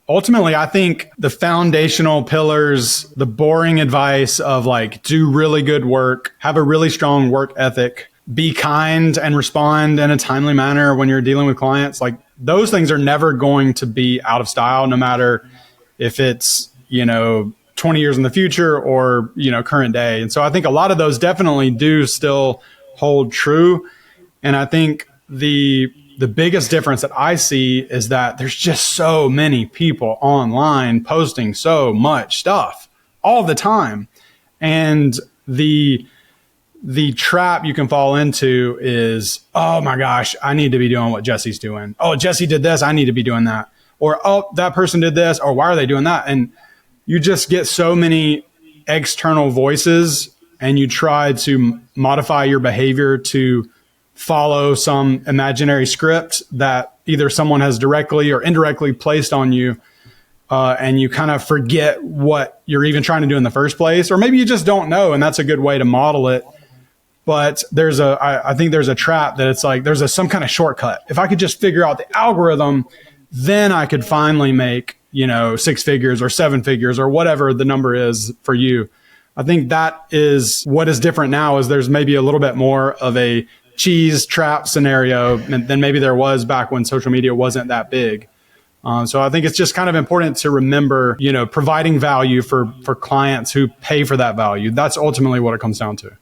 ultimately, I think the foundational pillars, the boring advice of like, do really good work, have a really strong work ethic, be kind and respond in a timely manner when you're dealing with clients. Like those things are never going to be out of style, no matter if it's, 20 years in the future or, current day. And so I think a lot of those definitely do still hold true. And I think the biggest difference that I see is that there's just so many people online posting so much stuff all the time. And the trap you can fall into is, oh my gosh, I need to be doing what Jesse's doing. Oh, Jesse did this, I need to be doing that. Or, oh, that person did this, or why are they doing that? And you just get so many external voices and you try to modify your behavior to follow some imaginary script that either someone has directly or indirectly placed on you. And you kind of forget what you're even trying to do in the first place, or maybe you just don't know. And that's a good way to model it. But I think there's a trap that it's like, there's some kind of shortcut. If I could just figure out the algorithm, then I could finally make, 6 figures or 7 figures or whatever the number is for you. I think that is what is different now, is there's maybe a little bit more of a cheese trap scenario than maybe there was back when social media wasn't that big. So I think it's just kind of important to remember, providing value for clients who pay for that value. That's ultimately what it comes down to.